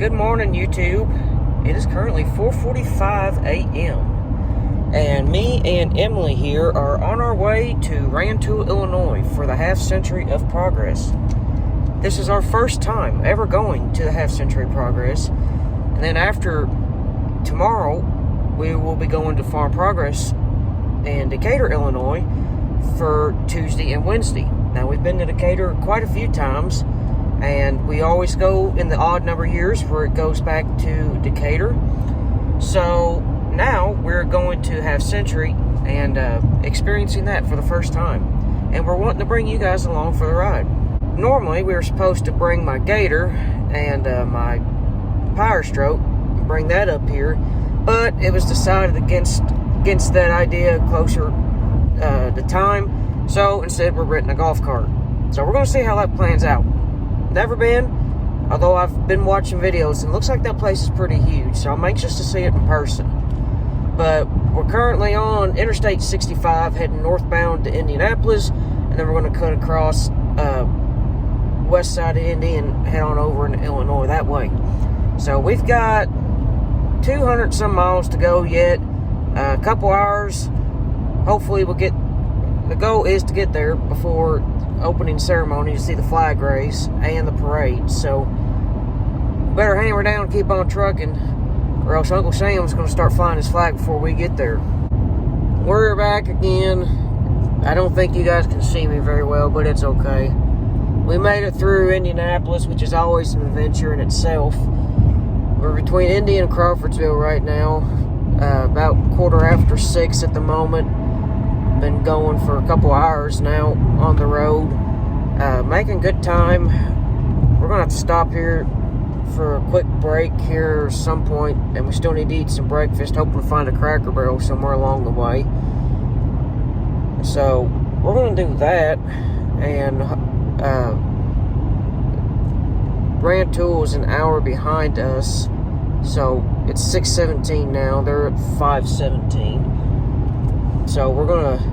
Good morning, YouTube. It is currently 4:45 a.m. and me and Emily here are on our way to Rantoul, Illinois for the Half Century of Progress. This is our first time ever going to the Half Century Progress, and then after tomorrow we will be going to Farm Progress in Decatur, Illinois for Tuesday and Wednesday. Now, we've been to Decatur quite a few times, and we always go in the odd number years where it goes back to Decatur. So now we're going to Half Century and experiencing that for the first time. And we're wanting to bring you guys along for the ride. Normally we were supposed to bring my Gator and my Power Stroke, bring that up here, but it was decided against that idea closer to time. So instead we're renting a golf cart. So we're going to see how that plans out. Never been, although I've been watching videos, and it looks like that place is pretty huge, so I'm anxious to see it in person. But we're currently on Interstate 65 heading northbound to Indianapolis, and then we're going to cut across west side of Indy and head on over into Illinois that way. So we've got 200 some miles to go yet, a couple hours. Hopefully we'll get, the goal is to get there before opening ceremony to see the flag raise and the parade. So better hammer down, keep on trucking, or else Uncle Sam's going to start flying his flag before we get there. We're back again. I don't think you guys can see me very well, but it's okay. We made it through Indianapolis, which is always an adventure in itself. We're between Indy and Crawfordsville right now, about 6:15 at the moment. Been going for a couple hours now on the road, making good time. We're gonna have to stop here for a quick break here at some point, and we still need to eat some breakfast, hoping to find a Cracker Barrel somewhere along the way. So we're gonna do that, and Rantoul is an hour behind us, so it's 6:17 now. They're at 5:17. So we're going to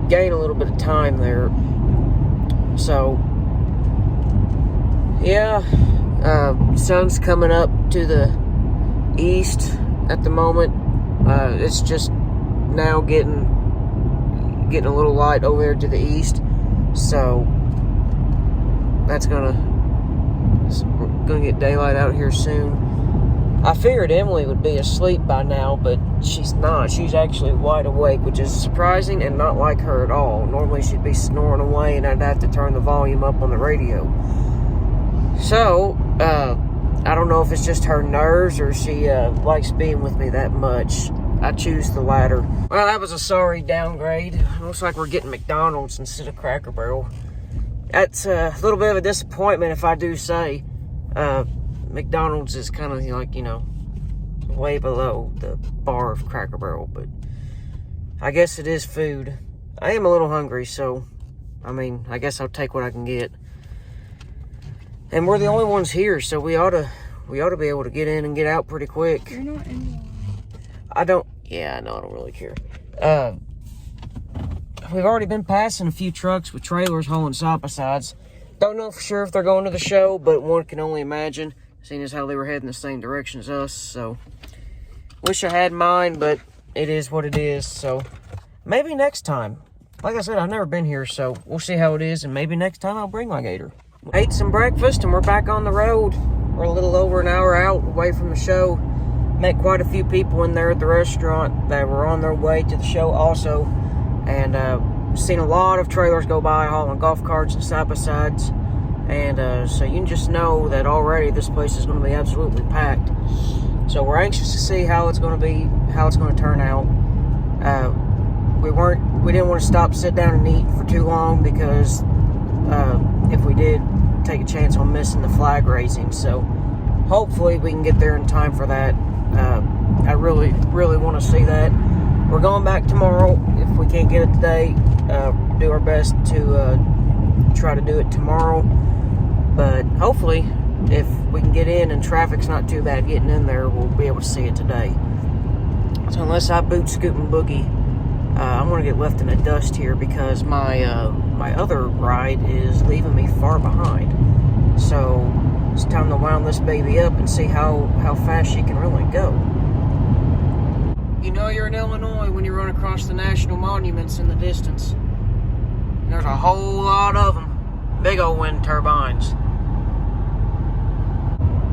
gain a little bit of time there. So, yeah, sun's coming up to the east at the moment. It's just now getting a little light over there to the east. So that's we're gonna get daylight out here soon. I figured Emily would be asleep by now, but she's not. She's actually wide awake, which is surprising and not like her at all. Normally she'd be snoring away and I'd have to turn the volume up on the radio. So, I don't know if it's just her nerves or she likes being with me that much. I choose the latter. Well, that was a sorry downgrade. Looks like we're getting McDonald's instead of Cracker Barrel. That's a little bit of a disappointment, if I do say. McDonald's is kind of like, way below the bar of Cracker Barrel, but I guess it is food. I am a little hungry, so, I guess I'll take what I can get. And we're the only ones here, so we ought to be able to get in and get out pretty quick. You're not in line. I don't really care. We've already been passing a few trucks with trailers hauling side-by-sides. Don't know for sure if they're going to the show, but one can only imagine, seeing as how they were heading the same direction as us. So, wish I had mine, but it is what it is. So, maybe next time. Like I said, I've never been here, so we'll see how it is, and maybe next time I'll bring my Gator. Ate some breakfast, and we're back on the road. We're a little over an hour out away from the show. Met quite a few people in there at the restaurant that were on their way to the show also, and seen a lot of trailers go by hauling golf carts and side-by-sides. And so you can just know that already this place is going to be absolutely packed. So we're anxious to see how it's going to turn out. We didn't want to stop, sit down and eat for too long, because if we did, take a chance on missing the flag raising. So hopefully we can get there in time for that. I really, really want to see that. We're going back tomorrow. If we can't get it today, do our best to try to do it tomorrow. But hopefully, if we can get in and traffic's not too bad getting in there, we'll be able to see it today. So unless I boot, scoot, and boogie, I'm going to get left in the dust here, because my other ride is leaving me far behind. So It's time to wound this baby up and see how fast she can really go. You know you're in Illinois when you run across the national monuments in the distance. There's a whole lot of them. Big old wind turbines.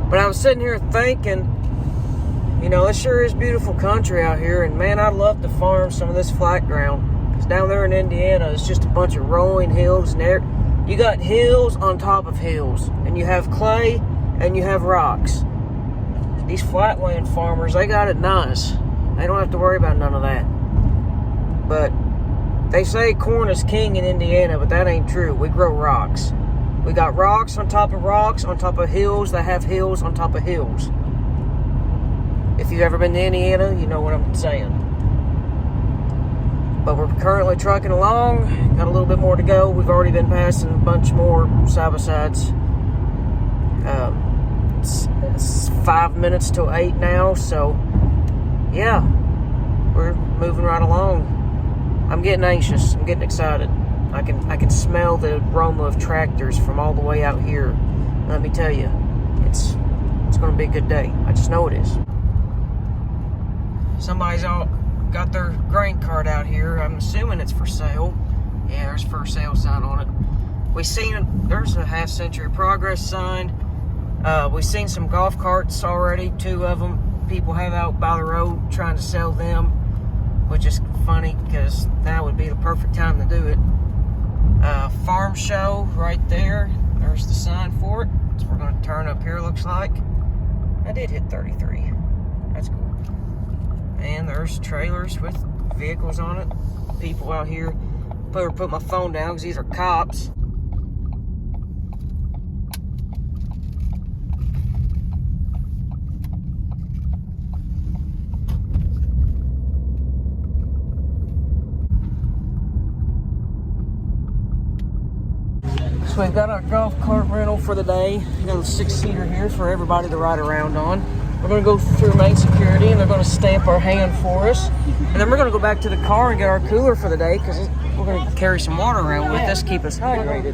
But I was sitting here thinking, you know, it sure is beautiful country out here, and man, I'd love to farm some of this flat ground. Because down there in Indiana, it's just a bunch of rolling hills, and there you got hills on top of hills, and you have clay and you have rocks. These flatland farmers, they got it nice. They don't have to worry about none of that. But they say corn is king in Indiana, but that ain't true. We grow rocks. We got rocks on top of hills that have hills on top of hills. If you've ever been to Indiana, you know what I'm saying. But we're currently trucking along. Got a little bit more to go. We've already been passing a bunch more side-by-sides. It's 5 minutes till 8 now, so yeah, we're moving right along. I'm getting anxious. I'm getting excited. I can smell the aroma of tractors from all the way out here. Let me tell you, it's going to be a good day. I just know it is. Somebody's all got their grain cart out here. I'm assuming it's for sale. Yeah, there's for sale sign on it. We seen there's a half-century progress sign. We've seen some golf carts already. 2 of them. People have out by the road trying to sell them, which is funny because that would be the perfect time to do it. Farm show right there. There's the sign for it. So we're going to turn up here, looks like. I did hit 33. That's cool. And there's trailers with vehicles on it. People out here. Better put my phone down because these are cops. So we've got our golf cart rental for the day. We got a 6-seater here for everybody to ride around on. We're going to go through main security, and they're going to stamp our hand for us. And then we're going to go back to the car and get our cooler for the day, because we're going to carry some water around with us, keep us hydrated.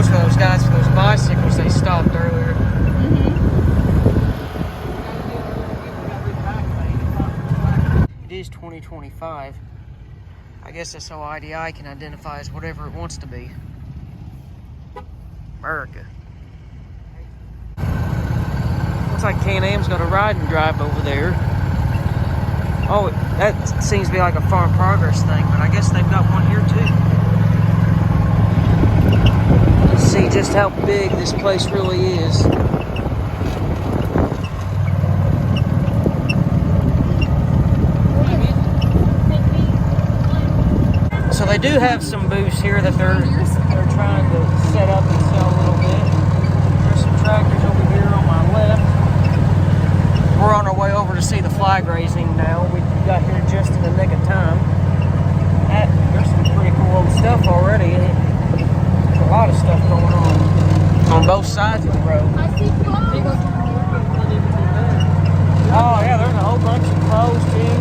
Those guys for those bicycles, they stopped earlier. It is 2025. I guess that's so IDI can identify as whatever it wants to be. America. Looks like Can-Am's got a ride and drive over there. Oh, that seems to be like a farm progress thing, but I guess they've got one here too. See just how big this place really is. So they do have some booths here that they're trying to set up and sell a little bit. There's some tractors over here on my left. We're on our way over to see the flag raising now. We got here just in the nick of time. There's some pretty cool old stuff already. A lot of stuff going on both sides of the road. Oh yeah, there's a whole bunch of clothes too.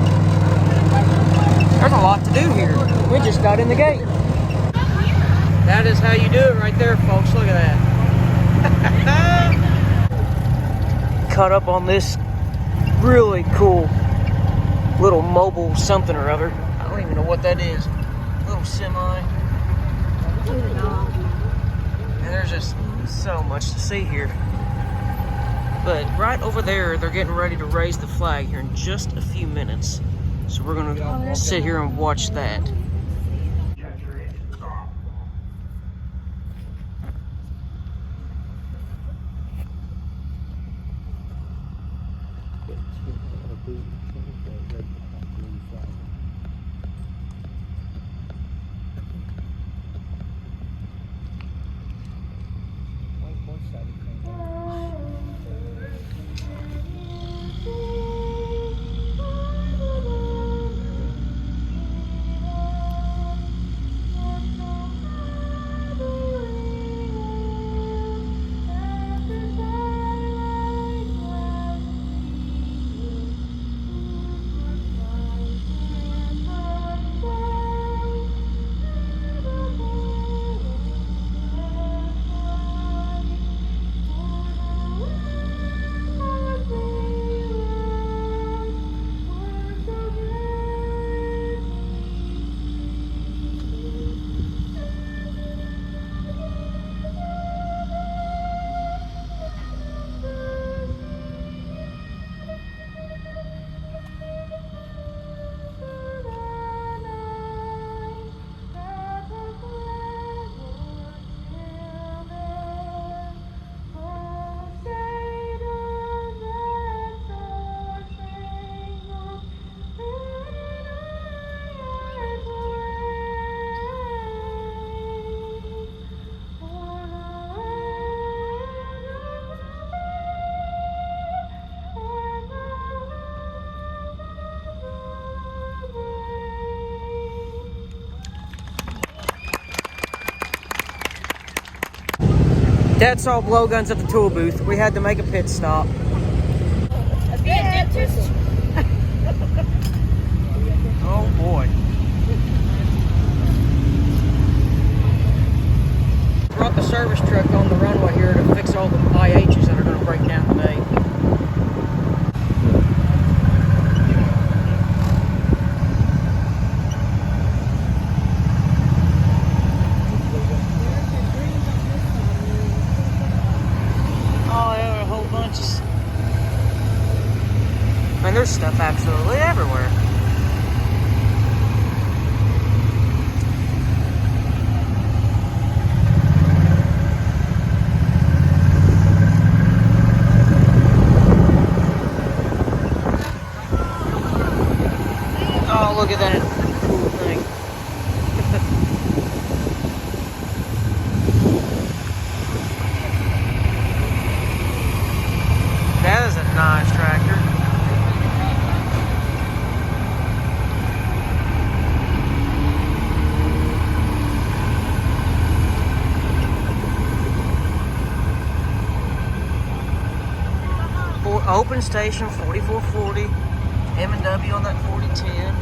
There's a lot to do here. We just got in the gate. That is how you do it right there, folks. Look at that. Caught up on this really cool little mobile something or other. I don't even know what that is. Little semi. There's just so much to see here. But right over there, they're getting ready to raise the flag here in just a few minutes. So we're going to sit here and watch that. Dad saw blowguns at the tool booth. We had to make a pit stop. Oh boy. Brought the service truck on the runway here to fix all the IHs that are going to break down today. Oh, there are a whole bunch of... I mean, there's stuff absolutely everywhere. Oh, look at that cool thing. That is a nice tractor. Open station 4440, M&W on that 4010.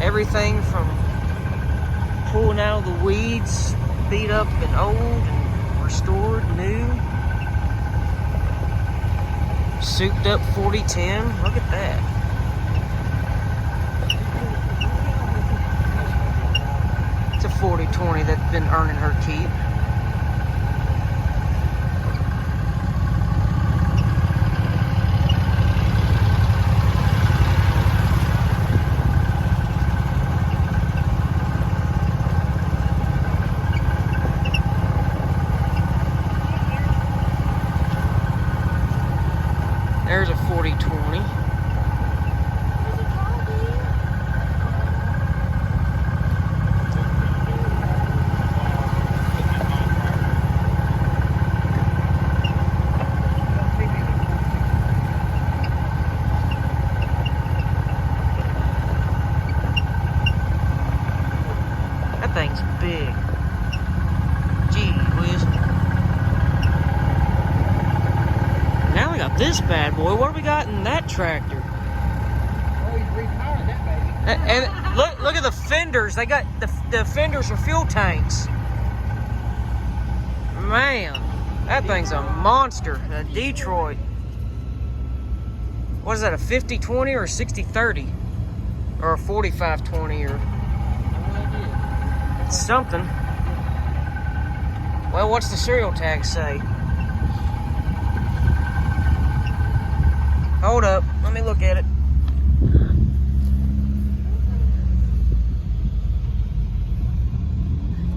Everything from pulling out of the weeds, beat up and old and restored, new. Souped up 4010, look at that. It's a 4020 that's been earning her keep. There's a 4020. That thing's big. Gee whiz. Now we got this bad boy. What do we got in that tractor? Oh, he's repowered that baby. And look at the fenders. They got the fenders are fuel tanks. Man, that thing's a monster. A Detroit. What is that? A 50-20 or a 60-30? Or a 45-20 or something. Well, what's the serial tag say? Hold up, let me look at it.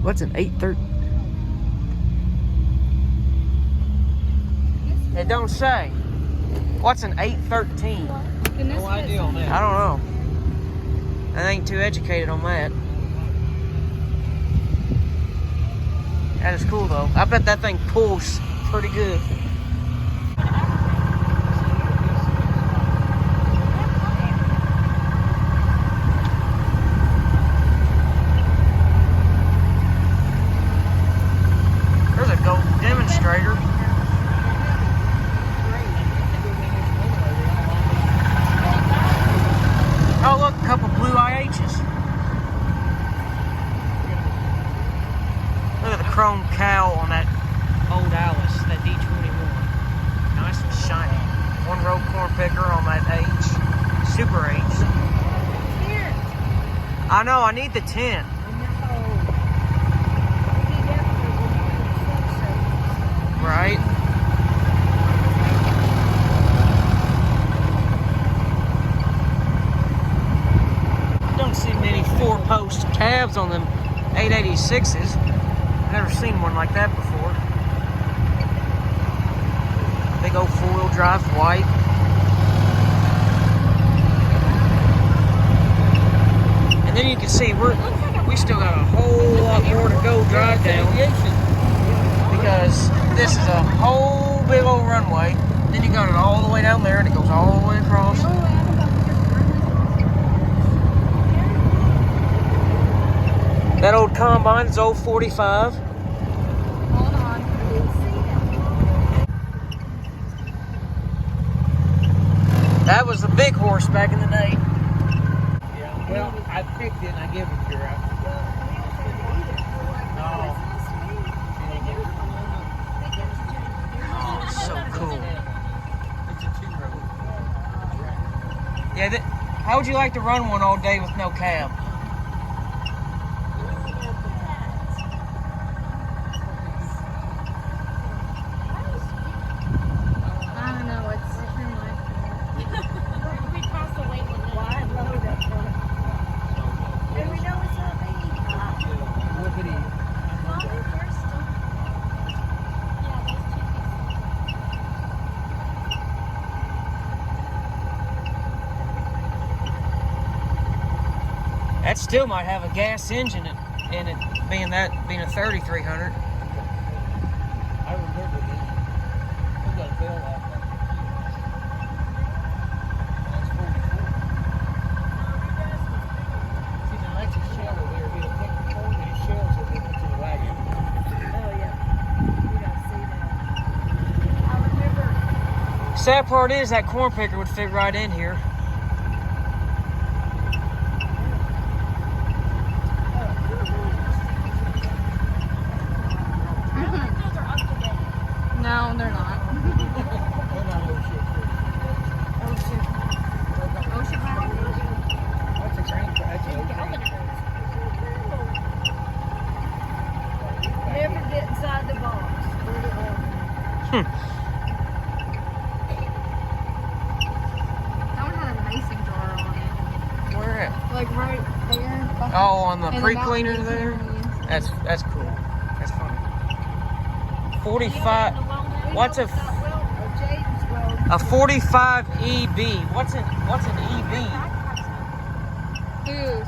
What's an 813? It don't say. What's an 813? No idea on that. I don't know. I ain't too educated on that. That is cool though. I bet that thing pulls pretty good. There's a gold demonstrator. Oh look, a couple blue IHs. Look at the chrome cowl on that old Alice, that D21. Nice and shiny. One row corn picker on that H. Super H. I know, I need the 10. Right? Don't see many 4-post cabs on them 886s. Never seen one like that before. Big old 4-wheel drive white. And then you can see we still got a whole lot more to go drive down, because this is a whole big old runway. Then you got it all the way down there and it goes all the way across. That old combine is old 45. was the big horse back in the day. Yeah. Well, I picked it and I gave it to her. Oh, so cool. It's a 2-row. Yeah, how would you like to run one all day with no cab? That still might have a gas engine in it, being a 3300. I remember this. We got a bell off that. That's 44. See, the electric shell over there, it'll take the phone and it shells it into the wagon. Oh, yeah. You gotta see that. I remember. Sad part is that corn picker would fit right in here. No, they're not. They're not ocean. Ocean Valley. That's a grain. That's a grain. Never get inside the box. That one had a mason jar on it. Where at? Like right there. Oh, on the in pre-cleaner mountain there? yes. That's cool. That's funny. 45. What's a 45 EB? What's an EB? Who's?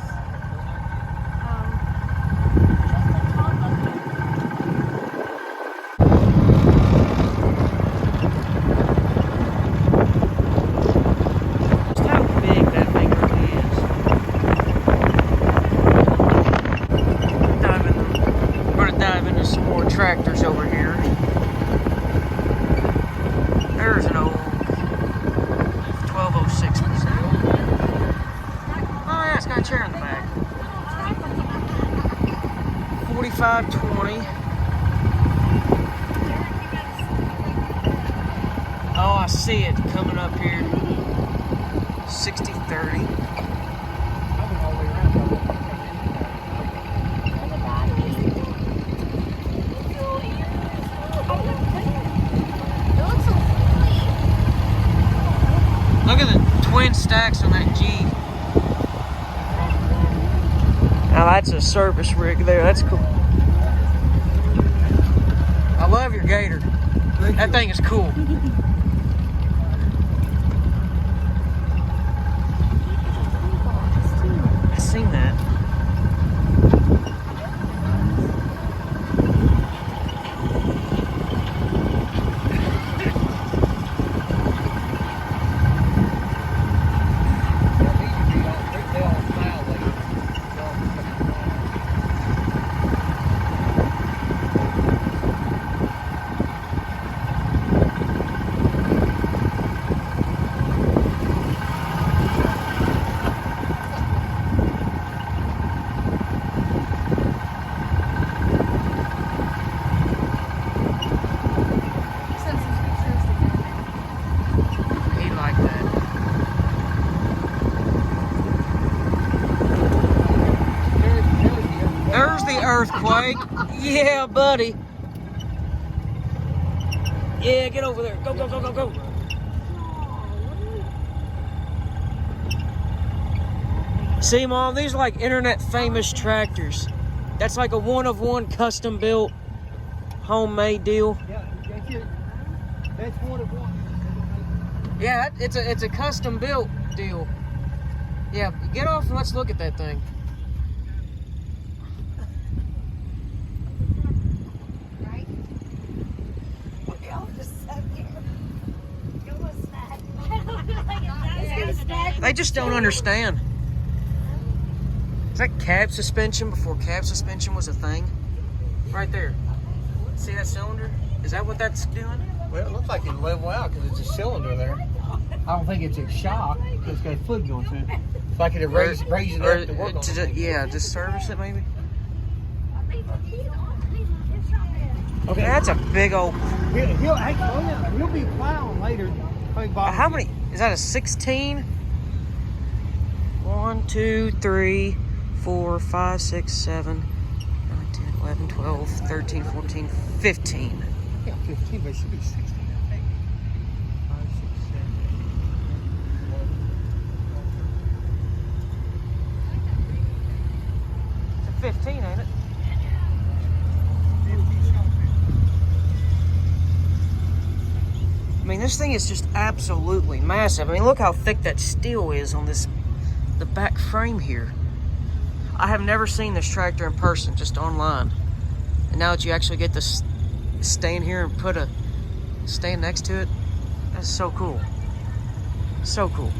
Just how big that thing really is. We're gonna dive into some more tractors over here. There's an old 1206. Oh yeah, it's got a chair in the back. 4520. Oh, I see it coming up here. 6030. I went all the way around. Look at the twin stacks on that G. Now that's a service rig there. That's cool. I love your Gator. That thing is cool. I seen that. They all smile like He like that. There's the earthquake. Yeah, buddy. Yeah, get over there. Go, go, go, go, go. See, Mom, these are like internet famous tractors. That's like a one-of-one custom built homemade deal. Yeah, that's it. That's one of one. Yeah, it's a custom built deal. Yeah, get off and let's look at that thing. They just don't understand. Is that cab suspension before cab suspension was a thing? Right there. See that cylinder? Is that what that's doing? Well, it looks like it'll level out because it's a cylinder there. I don't think it's a shock because it's got a foot going through it. If I could have raised it up to work on it. Yeah, just service it maybe. Okay, that's a big old. He'll be plowing later. How many? Is that a 16? 1, 2, 3, 4, 5, 6, 7, 9, 10, 11, 12, 13, 14, 15. Yeah, 15, but it should be 16. 5, 6, 7, 8, 'It's a 15, ain't it? I mean, this thing is just absolutely massive. I mean, look how thick that steel is on the back frame here. I have never seen this tractor in person, just online. And now that you actually get to stand here and stand next to it, that's so cool. So cool.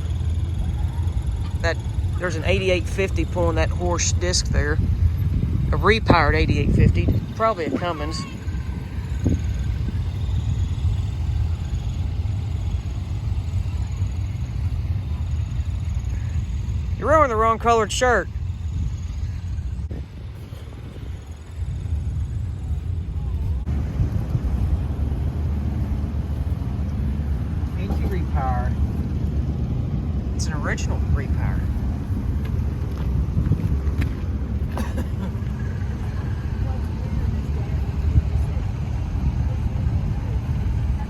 There's an 8850 pulling that horse disc there. A repowered 8850, probably a Cummins. You're wearing the wrong colored shirt. Engine repower. It's an original repower.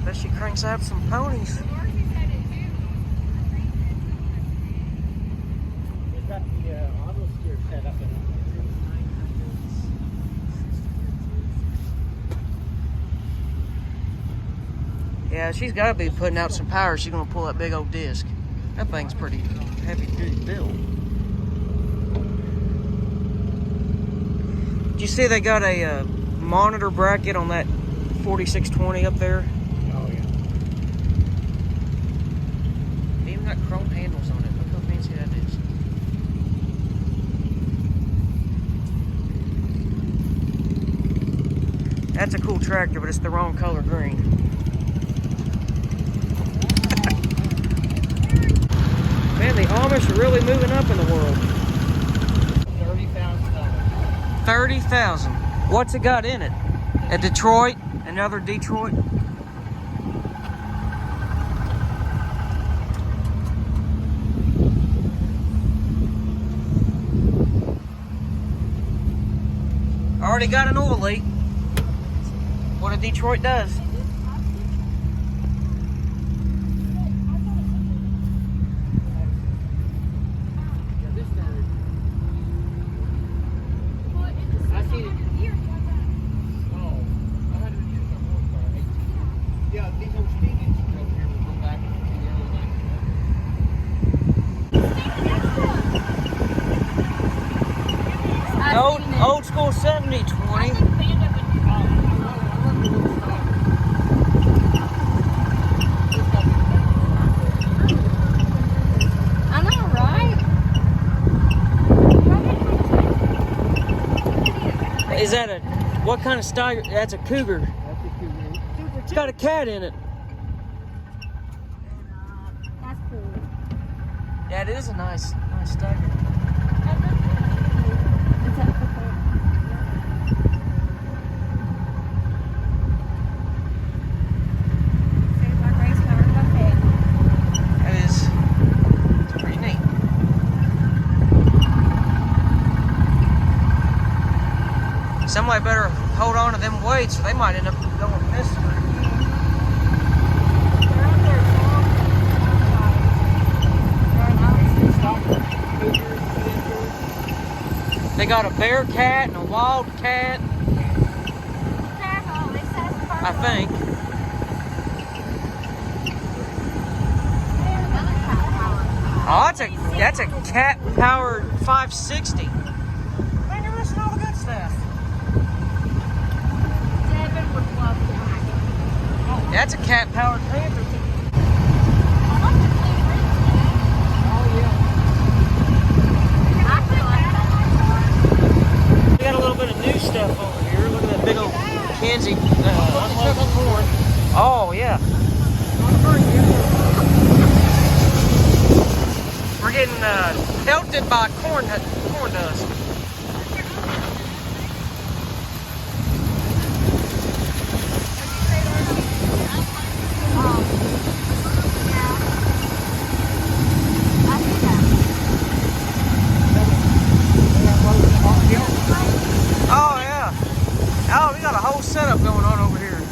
Bet she cranks out some ponies. Got the auto steer set up in Yeah, she's got to be putting out some power. She's going to pull that big old disc. That thing's pretty heavy duty build. Did you see they got a monitor bracket on that 4620 up there? Oh, yeah. They even got chrome handles on it. Look how fancy that is. That's a cool tractor, but it's the wrong color green. Man, the Amish are really moving up in the world. $30,000. 30,000. What's it got in it? A Detroit? Another Detroit? Already got an oil leak. What a Detroit does. Yeah, these old steam engines over here will go back to the early 1900s. Old school 70-20. I know, right? Is that what kind of style? That's a Cougar. That's a Cougar. It's got a cat in it. That's cool. That is a nice stagger. It's pretty neat. Somebody better hold on to them weights or they might end up going missing. They got a bear cat and a wild cat, I think. Oh, that's a cat-powered 560. Man, you're missing all the good stuff. That's a cat-powered Panther. We got a little bit of new stuff over here. Look at that big old Kenzie unloaded corn. Oh, yeah. getting pelted by corn dust. Oh yeah. Oh, we got a whole setup going on over here.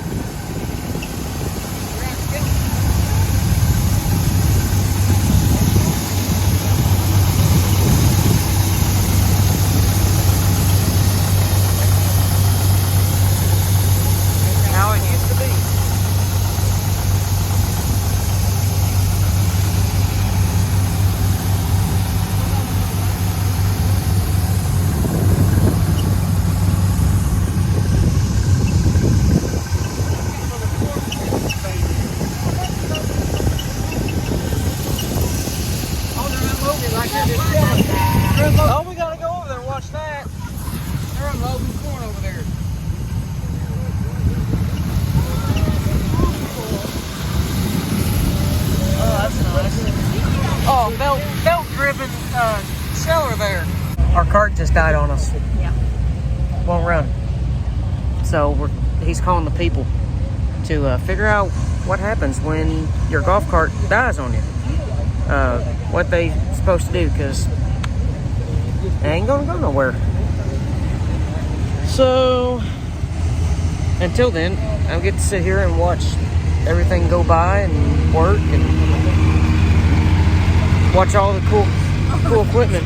How it used to be. Oh, we gotta go over there and watch that. They're unloading corn over there. Oh, that's nice. Oh, belt-driven seller there. Our cart just died on us. Yeah. Won't run. So he's calling the people to figure out what happens when your golf cart dies on you. What they supposed to do, because it ain't gonna go nowhere. So until then, I'll get to sit here and watch everything go by and work and watch all the cool equipment.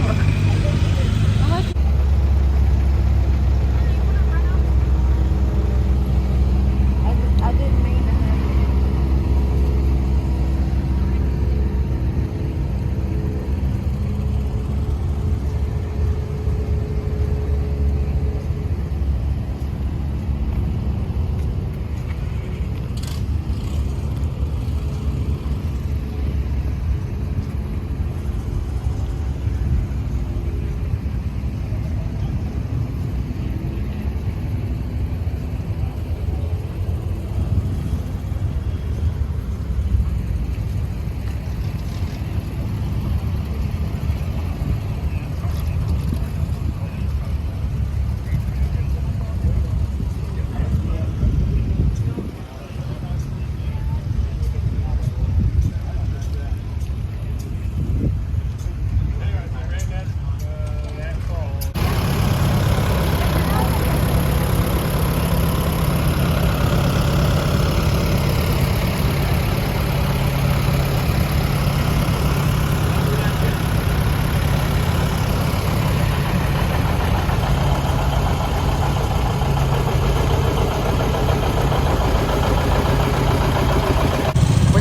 I didn't mean to have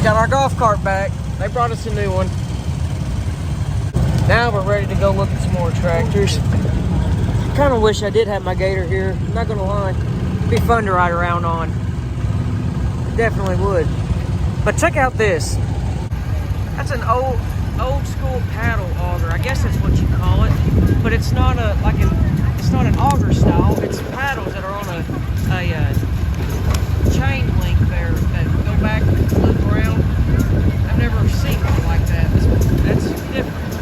Got our golf cart back. They brought us a new one. Now we're ready to go look at some more tractors. Kind of wish I did have my Gator here. I'm not gonna lie. It'd be fun to ride around on. It definitely would. But check out this. That's an old school paddle auger. I guess that's what you call it. But it's not it's not an auger style. It's paddles that are on a chain link there that go back and loop around. I've never seen one like that. That's different.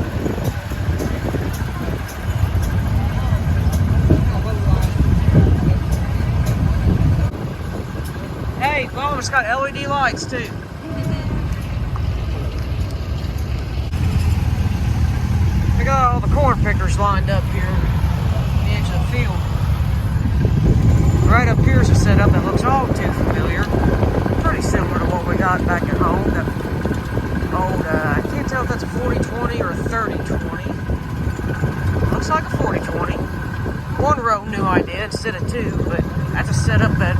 Hey, oh, it's got LED lights too. We got all the corn pickers lined up here at the edge of the field. Right up here is a setup that looks all too familiar. Pretty similar to what we got back at home. That old, I can't tell if that's a 40-20 or a 30-20. Looks like a 40-20. One row new idea instead of two, but that's a setup that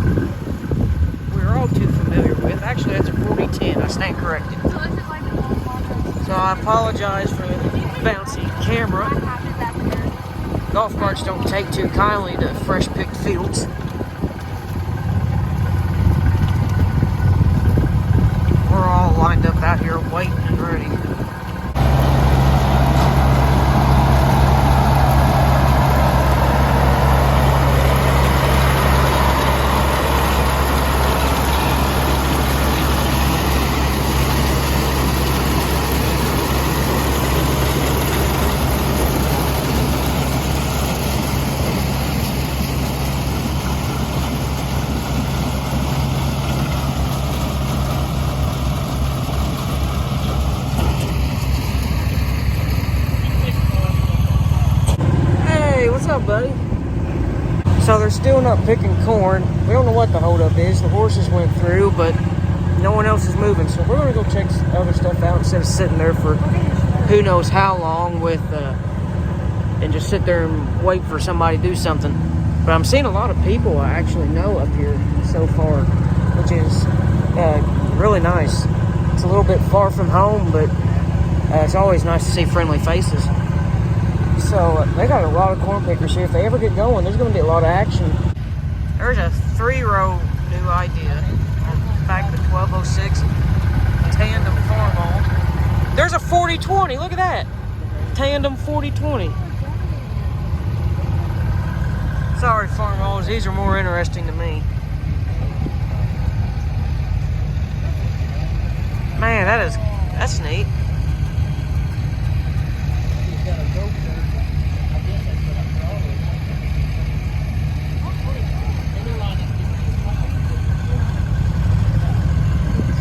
we're all too familiar with. Actually, that's a 40-10. I stand corrected. So is it like a little water? So I apologize for the bouncy camera. Golf carts don't take too kindly to fresh picked fields. We're all lined up out here waiting and ready. buddy. So they're still not picking corn. We don't know what the holdup is. The horses went through, but no one else is moving. So we're gonna go check other stuff out instead of sitting there for who knows how long with and just sit there and wait for somebody to do something. But I'm seeing a lot of people I actually know up here so far, which is really nice. It's a little bit far from home, but it's always nice to see friendly faces. So they got a lot of corn pickers here. If they ever get going, there's going to be a lot of action. There's a 3-row new idea on back to 1206 tandem farm. There's a 4020. Look at that. Tandem 4020. Sorry, farm hauls. These are more interesting to me. Man, that's neat.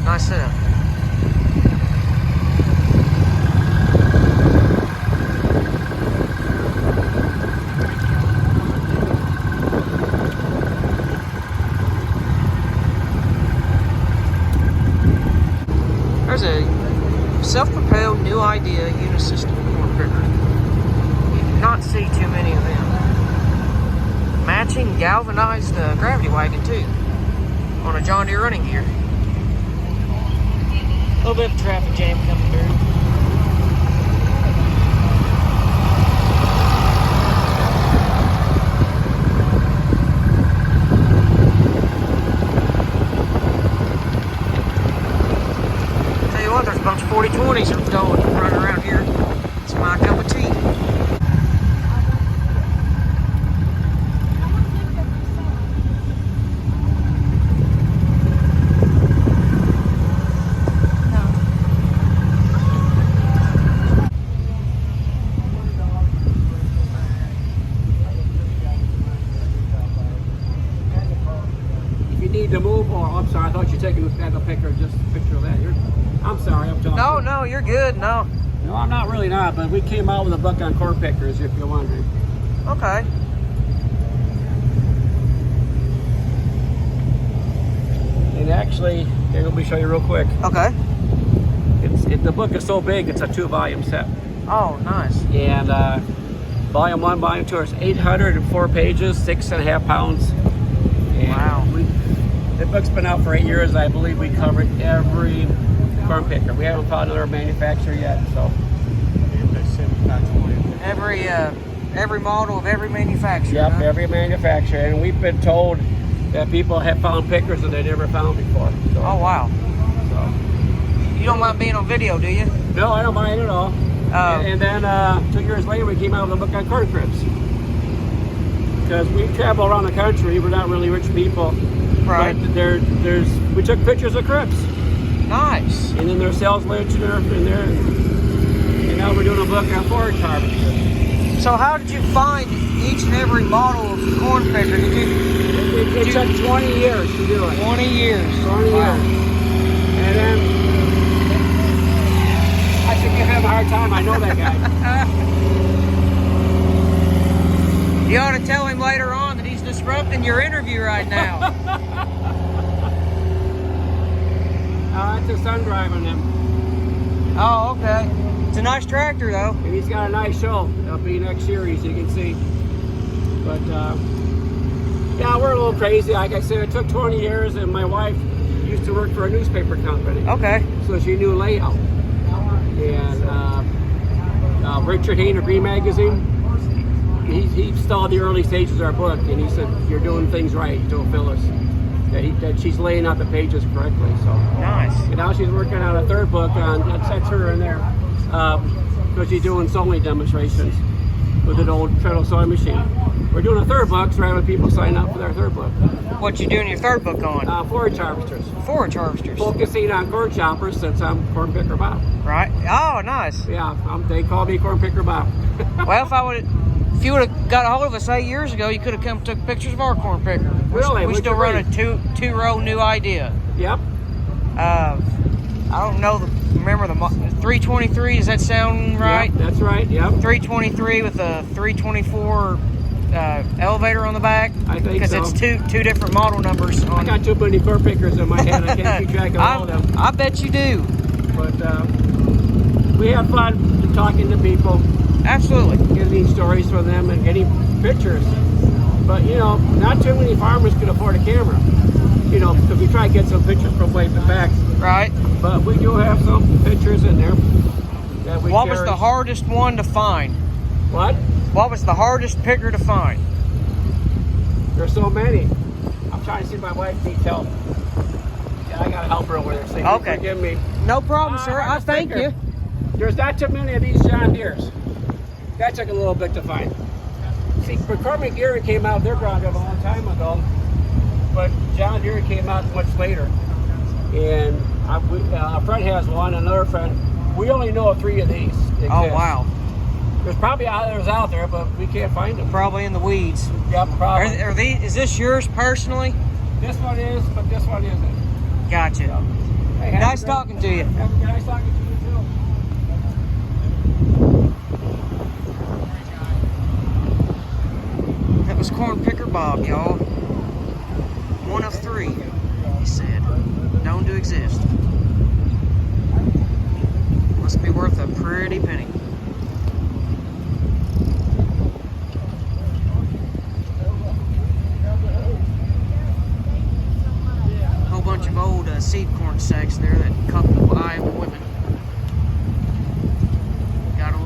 Nice setup. There's a self-propelled new idea unisystem corn picker. You do not see too many of them. Matching galvanized gravity wagon too on a John Deere running gear. A little bit of traffic jam coming through. Tell you what, there's a bunch of 4020s running around here. It's my cup of tea. To move, or I'm sorry, I thought you were taking a picker, just a picture of that. I'm sorry, I'm talking. No, you're good. No, I'm not really not, but we came out with a book on corn pickers, if you're wondering. okay. And actually, here, let me show you real quick. Okay. The book is so big, it's a 2-volume set. Oh, nice. And volume 1, volume 2 is 804 pages, 6.5 pounds. And Wow. The book's been out for 8 years. I believe we covered every corn picker. We haven't found another manufacturer yet, so. Every model of every manufacturer. Yep, huh? every manufacturer. And we've been told that people have found pickers that they never found before. So, Oh, wow. so. You don't mind being on video, do you? No, I don't mind at all. And then 2 years later, we came out with a book on corn cribs. Because we travel around the country, we're not really rich people. Right. But we took pictures of cribs. Nice. And then there's sales literature in there. And now we're doing a book on forage harvesting. So how did you find each and every model of corn picker? It took 20 years to do it. 20 years. 20 Wow. years. And then I think you have a hard time. I know that guy. You ought to tell him later on that he's disrupting your interview right now. It's a son driving him. Oh, okay. It's a nice tractor, though. And he's got a nice show. It'll be next year, as you can see. But, yeah, we're a little crazy. Like I said, it took 20 years, and my wife used to work for a newspaper company. Okay. So she knew layout. And Richard Hain of Green Magazine, he saw the early stages of our book, and he said, "You're doing things right," to Phyllis. That she's laying out the pages correctly. So Nice. And now she's working on a third book on, that's her in there, because she's doing sewing demonstrations with an old treadle sewing machine. We're doing a third book, so we're having people sign up for their third book. What you doing your third book on? Forage harvesters. Forage harvesters. Focusing on corn choppers, since I'm Corn Picker Bob. Right. Oh, nice. Yeah, they call me Corn Picker Bob. Well, if you would have got a hold of us 8 years ago, you could have come and took pictures of our corn picker. Really? We still run a two-row new idea. Yep. I don't know. Remember the 323? Does that sound right? Yep, that's right. Yep. 323 with a 324 elevator on the back? I think because so. it's two different model numbers. I got too many core pickers in my head. I can't keep track of all of them. I bet you do. But we have fun talking to people, Absolutely. getting stories from them, and getting pictures. But you know, not too many farmers can afford a camera. You know, because we try to get some pictures from way back. Right. But we do have some pictures in there that we What was cherish. the hardest one to find? What? What was the hardest picker to find? There's so many. I'm trying to see if my wife needs help. Yeah, I gotta help her over there. So you Okay. forgive me. No problem, sir. I hardest thank picker. you. There's not too many of these John Deeres. That took a little bit to find. See, McCormick Deere came out, they're ground up a long time ago, but John Deere came out much later. And a friend has one, another friend. We only know of 3 of these exist. Oh, wow. There's probably others out there, but we can't find them. Probably in the weeds. Yep, probably. Are these? Is this yours personally? This one is, but this one isn't. Gotcha. Hey, have Nice a great- talking to you. Nice talking to you too. That was Corn Picker Bob, y'all. One of 3, he said, known to exist. Must be worth a pretty penny. Whole bunch of old seed corn sacks there that couple Iowa women. Got a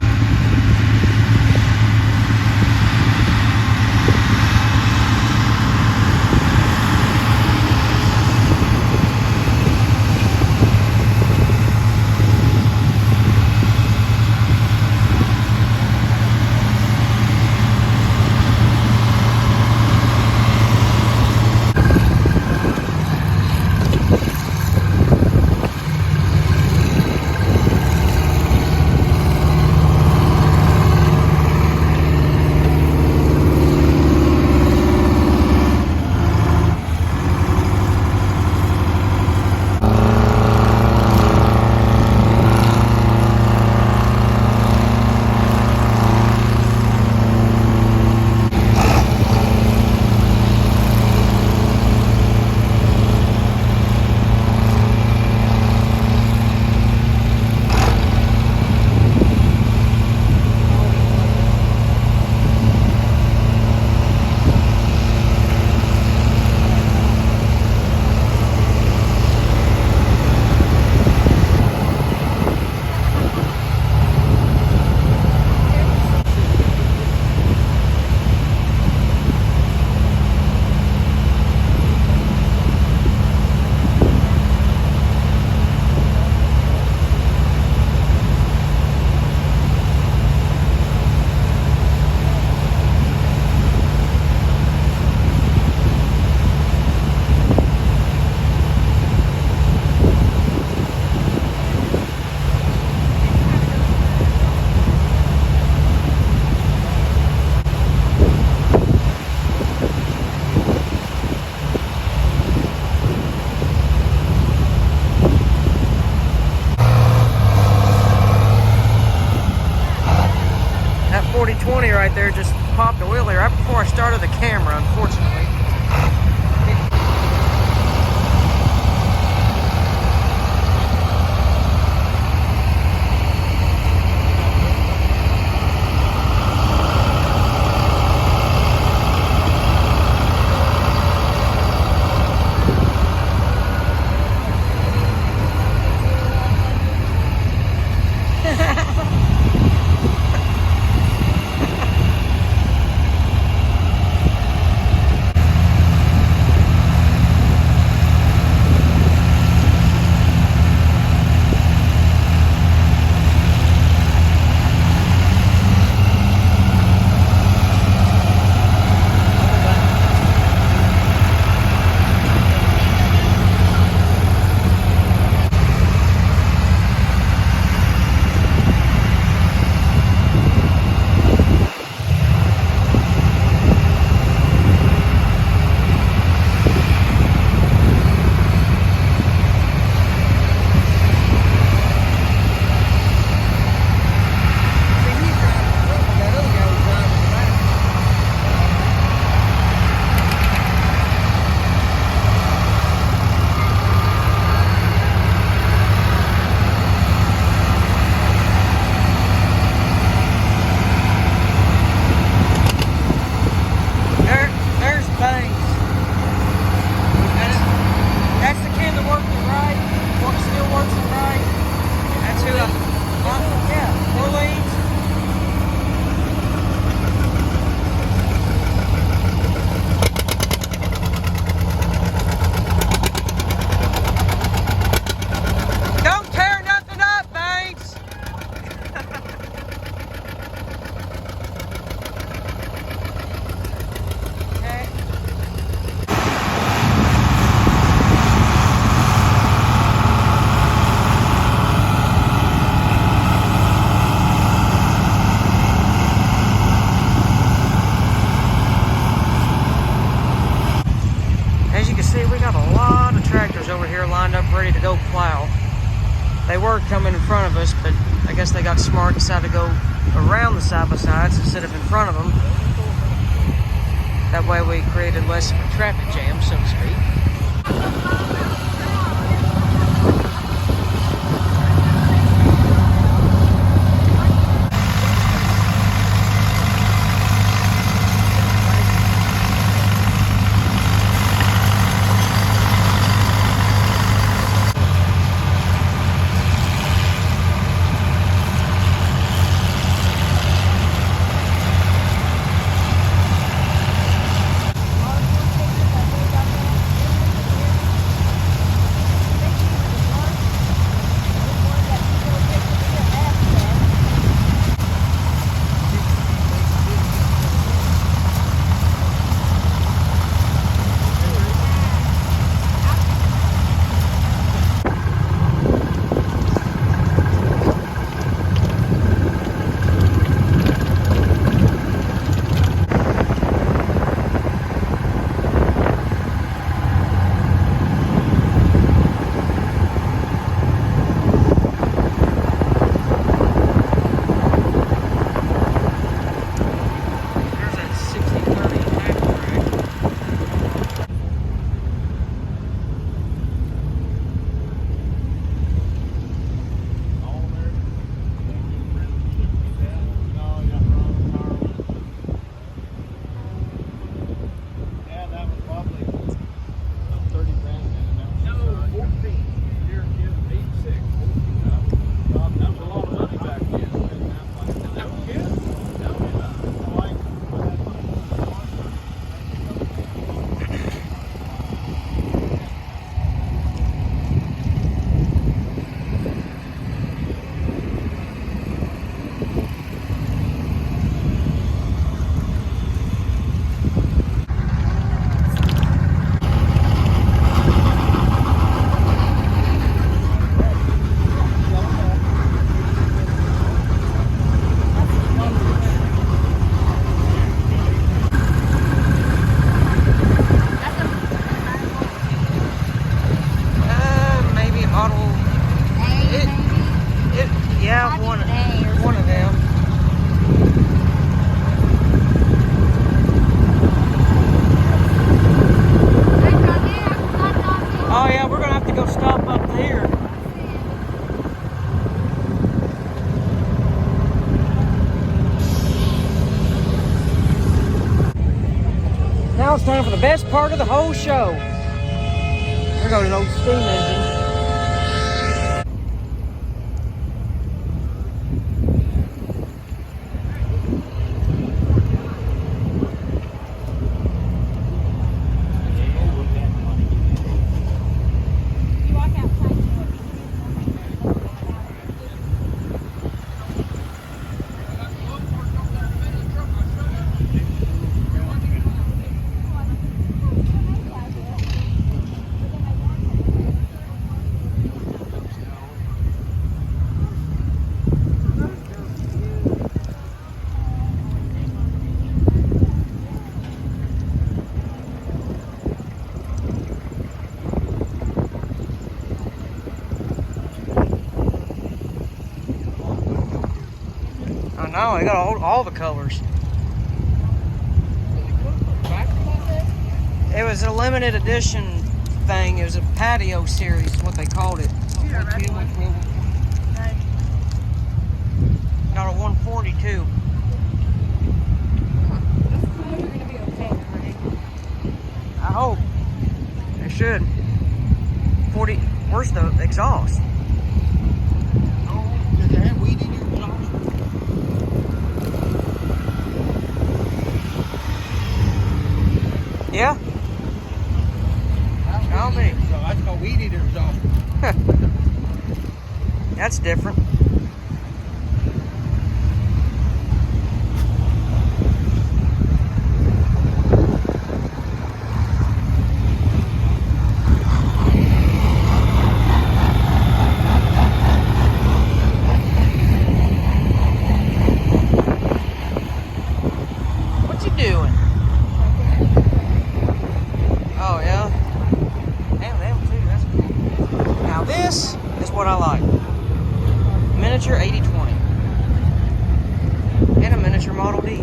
That 4020 right there just popped a wheelie right before I started the camera, unfortunately. They were coming in front of us, but I guess they got smart, decided to go around the side-by-sides instead of in front of them. That way we created less of a traffic jam, so to speak. Now it's time for the best part of the whole show. There goes an old steam engine. No, they got all the colors. It was a limited edition thing. It was a patio series, what they called it. Got a 142. I hope. It should. 40. Where's the exhaust? Yeah? I'll be. So that's called weed eater exhaust. That's different. What you doing? Oh, yeah? Damn, them too. That's cool. Now this is what I like. miniature 8020. And a miniature Model D.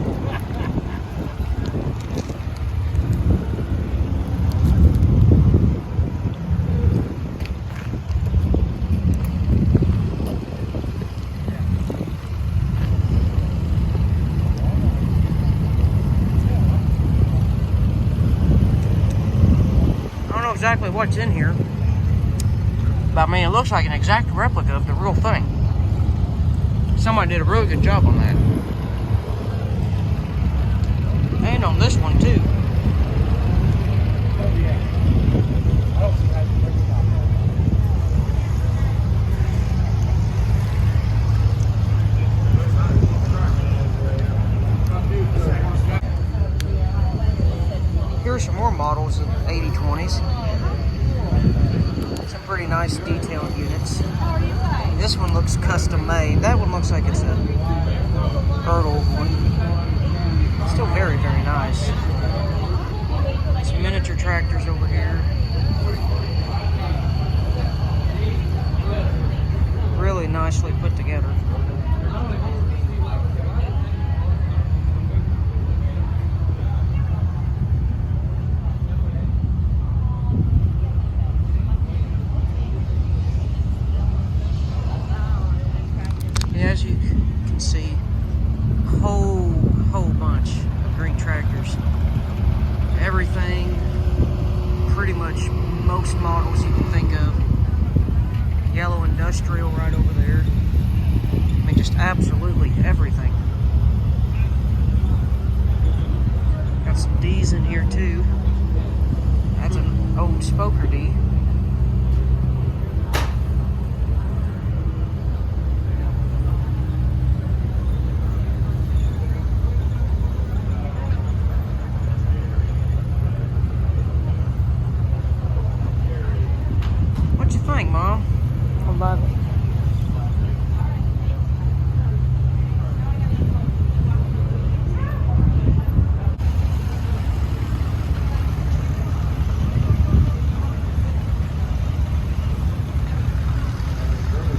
I don't know exactly what's in here, but I mean, it looks like an exact replica of the real thing. Somebody did a really good job on that. And on this one too. Here's some more models of 8020s. Some pretty nice detailed units. This one looks custom made. That one looks like it's a Rantoul one. Still very, very nice. Some miniature tractors over here. Really nicely put together. As you can see, whole bunch of green tractors. Everything, pretty much most models you can think of. Yellow industrial right over there. I mean, just absolutely everything. Got some D's in here too. That's an old Spoker D. What you think, Mom? About it?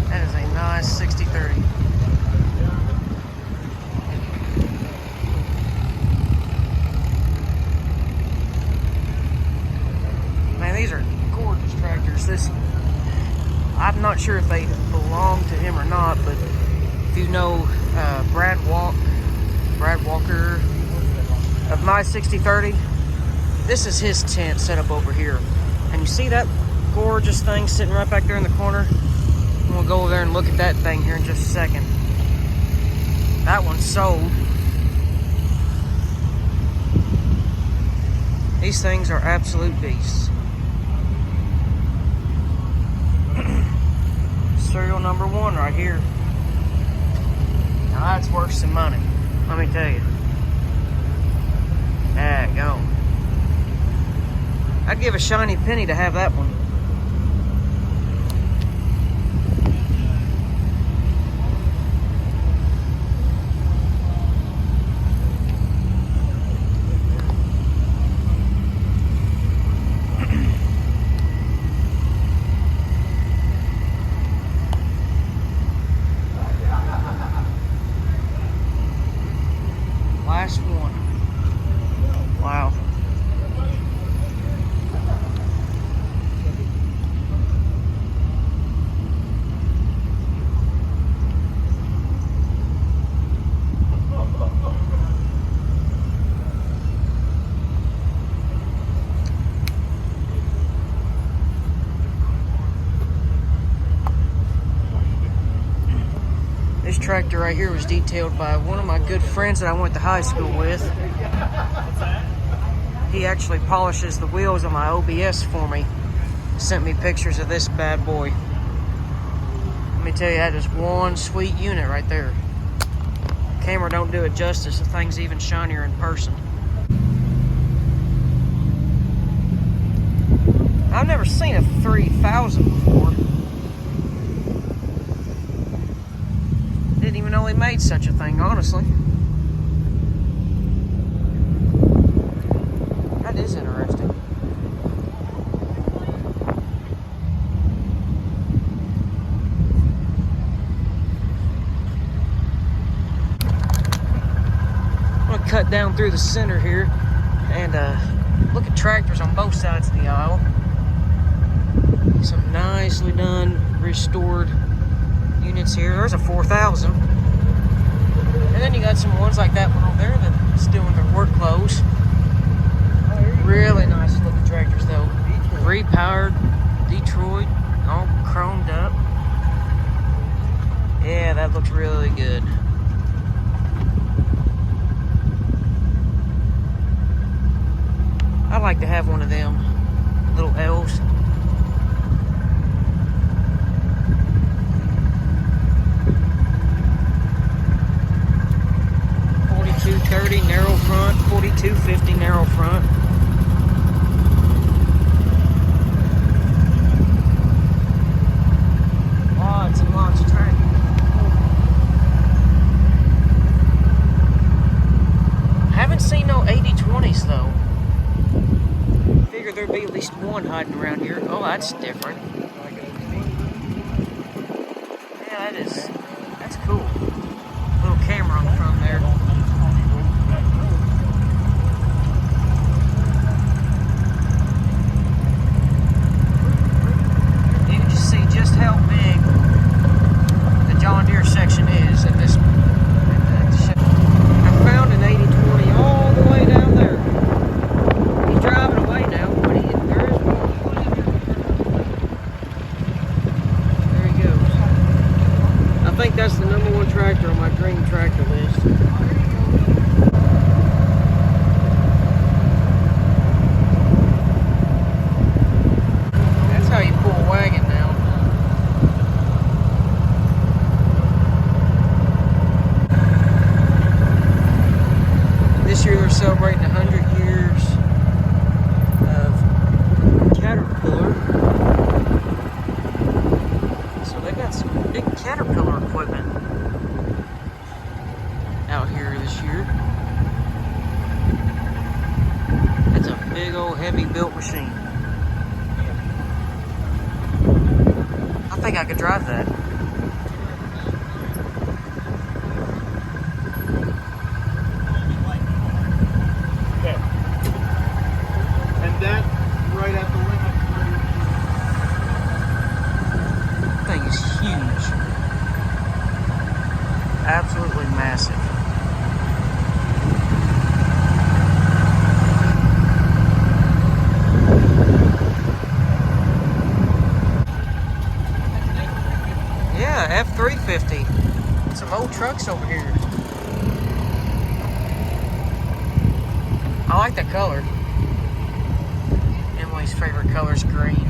That is a nice 6030. Man, these are gorgeous tractors. I'm not sure if they belong to him or not, but if you know Brad Walker of My 6030, this is his tent set up over here. And you see that gorgeous thing sitting right back there in the corner? We'll go over there and look at that thing here in just a second. That one's sold. These things are absolute beasts. Serial number 1 right here. Now that's worth some money, let me tell you. There you go. I'd give a shiny penny to have that one. Last one. Wow. This tractor right here was detailed by one of my good friends that I went to high school with. He actually polishes the wheels on my OBS for me. Sent me pictures of this bad boy. Let me tell you, that is one sweet unit right there. Camera don't do it justice. The thing's even shinier in person. I've never seen a 3000 before. Didn't even know they made such a thing, honestly. That is interesting. cut down through the center here, and look at tractors on both sides of the aisle. Some nicely done, restored units here. There's a 4000. And then you got some ones like that one over there that's still in their work clothes. Really nice looking tractors though. Repowered, Detroit, all chromed up. Yeah, that looks really good. I'd like to have one of them little L's. .30 narrow front, 4250 narrow front. Lots and lots of tractors. Haven't seen no 8020s though. Figure there'd be at least one hiding around here. Oh, that's different. Yeah, that's cool. Little camera on the front there. You can just see just how big the John Deere section is in this. I found an 8020 all the way down there. He's driving away now, but there is one. There he goes. I think that's the #1 tractor on my dream tractor list. That's how you pull a wagon now. This year they're celebrating 100 years of Caterpillar. So they got some big Caterpillar equipment out here this year. That's a big old heavy built machine. I think I could drive that. Okay. And that right at the limit. Thing is huge. Absolutely massive. Yeah, F-350. Some old trucks over here. I like that color. Emily's favorite color is green.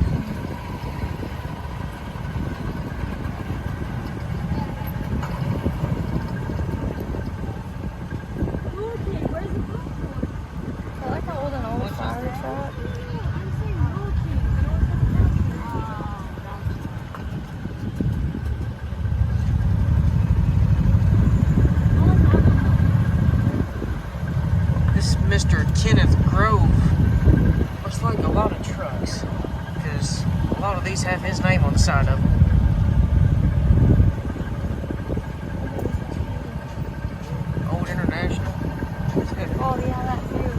I like how old an old fire truck. This is Mr. Kenneth Grove. Looks like a lot of trucks, because a lot of these have his name on the side of them. Old International. Oh yeah, that too.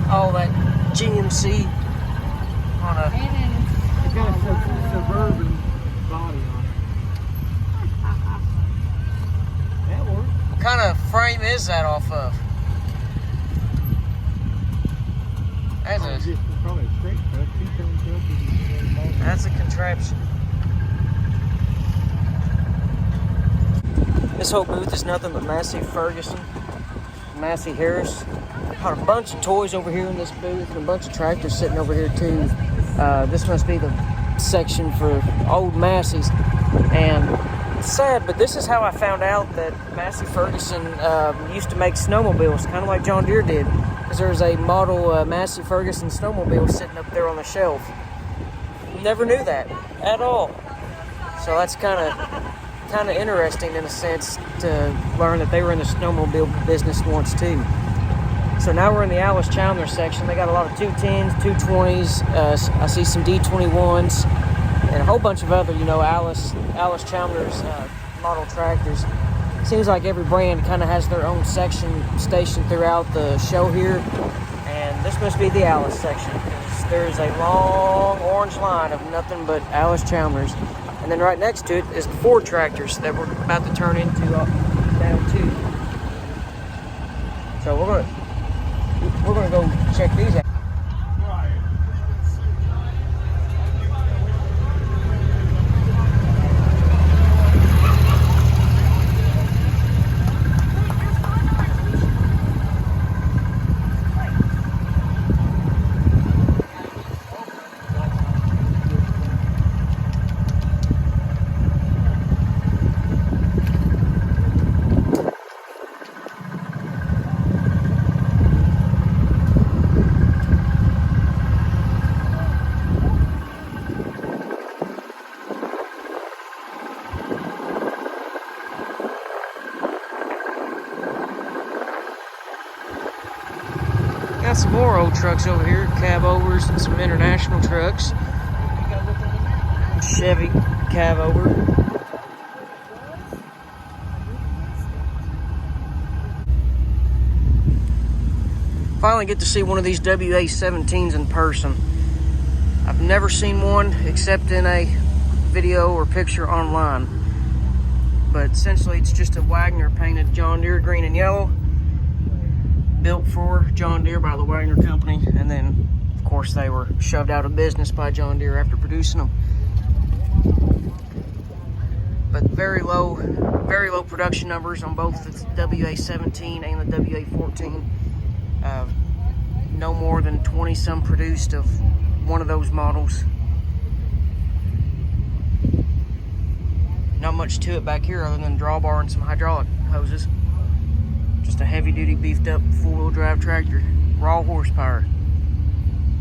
But All that GMC on a and then It's got a suburban body on it. That works. what kind of frame is that off of? That's a Probably a straight truck. Two-ton truck. That's a contraption. This whole booth is nothing but Massey Ferguson, Massey Harris. Got a bunch of toys over here in this booth and a bunch of tractors sitting over here too. This must be the section for old Massey's. And it's sad, but this is how I found out that Massey Ferguson used to make snowmobiles, kind of like John Deere did. Because there's a model Massey Ferguson snowmobile sitting up there on the shelf. Never knew that at all. So that's kind of interesting in a sense to learn that they were in the snowmobile business once too. So now we're in the Alice Chalmers section. They got a lot of 210s, 220s. I see some D21s and a whole bunch of other, Alice Chalmers model tractors. seems like every brand kind of has their own section stationed throughout the show here. And this must be the Alice section, because there's a long orange line of nothing but Alice Chalmers. And then right next to it is the Ford tractors that we're about to turn into down two. So we're gonna go check these out. Got some more old trucks over here, cab overs and some international trucks. Chevy cab over. Finally get to see one of these WA-17s in person. I've never seen one except in a video or picture online. But essentially it's just a Wagner painted John Deere green and yellow. Built for John Deere by the Wagner Company, and then of course they were shoved out of business by John Deere after producing them. But very low production numbers on both the WA-17 and the WA-14. No more than 20 some produced of one of those models. Not much to it back here other than drawbar and some hydraulic hoses. Just a heavy-duty, beefed-up, four-wheel drive tractor, raw horsepower,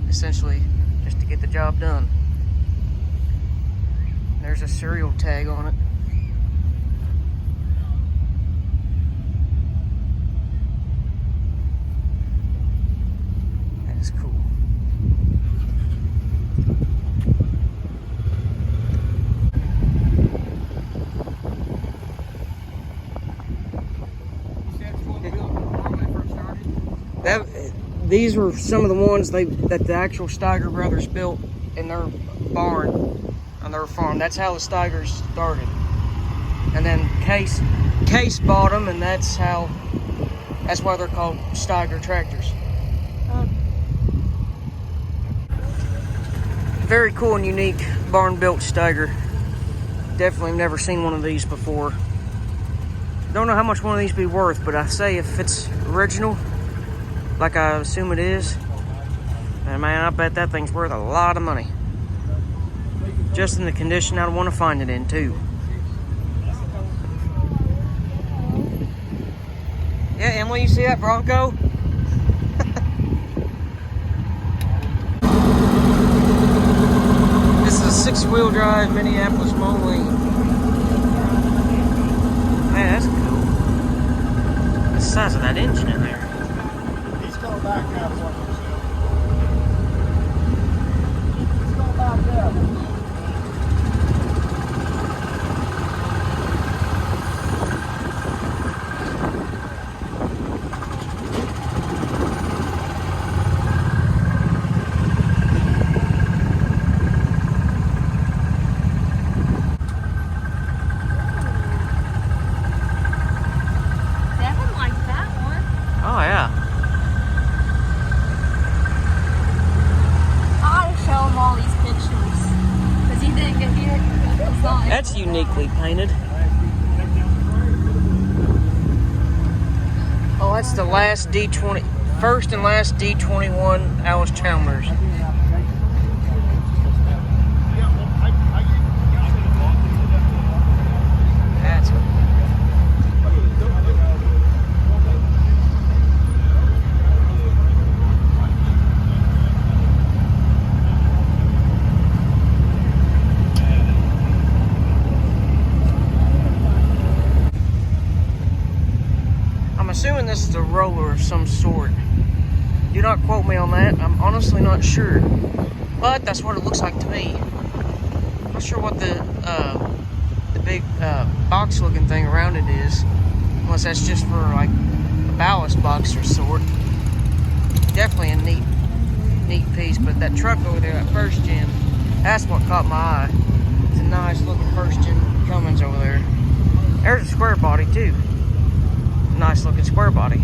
essentially, just to get the job done. There's a serial tag on it. That is cool. These were some of the ones that the actual Steiger brothers built in their barn on their farm. That's how the Steigers started. And then Case bought them, and that's why they're called Steiger tractors. Very cool and unique barn built Steiger. Definitely never seen one of these before. Don't know how much one of these be worth, but I say if it's original, like I assume it is, and man, I bet that thing's worth a lot of money. Just in the condition I'd want to find it in, too. Yeah, Emily, you see that Bronco? This is a six-wheel drive Minneapolis Moline. Man, that's cool. The size of that engine in there. Back now, let's go back there. Devin liked that one. Oh, yeah. Show him all these pictures because he didn't get here. That's uniquely painted. Oh, that's the last D20, first and last D21 Alice Chalmers. That's I'm assuming this is a roller of some sort. Do not quote me on that. I'm honestly not sure. But that's what it looks like to me. I'm not sure what the big box looking thing around it is, unless that's just for like a ballast box or sort. Definitely a neat piece. But that truck over there, that first gen, that's what caught my eye. It's a nice looking first gen Cummins over there. There's a square body too. Nice looking square body.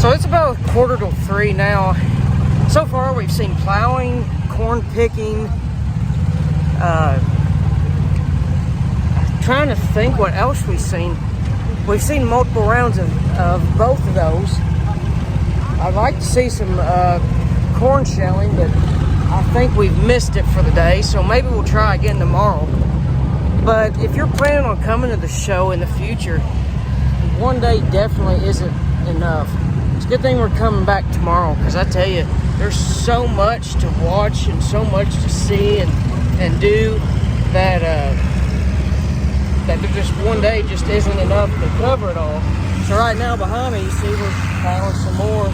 So it's about 2:45 now. So far we've seen plowing, corn picking, trying to think what else we've seen. We've seen multiple rounds of both of those. I'd like to see some corn shelling, but I think we've missed it for the day, so maybe we'll try again tomorrow. But if you're planning on coming to the show in the future, one day definitely isn't enough. It's a good thing we're coming back tomorrow, because I tell you, there's so much to watch and so much to see and do that that just one day just isn't enough to cover it all. So right now behind me, you see we're piling some more.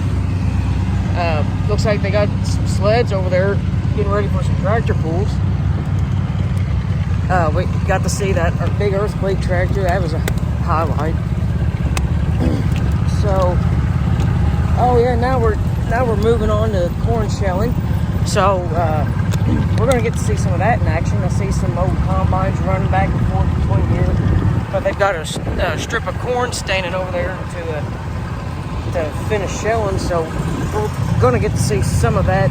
Looks like they got some sleds over there getting ready for some tractor pulls. We got to see that our big earthquake tractor. That was a highlight. So, oh yeah, now we're moving on to corn shelling. So we're gonna get to see some of that in action. I see some old combines running back and forth between here, but they've got a strip of corn standing over there to finish shelling. So we're gonna get to see some of that.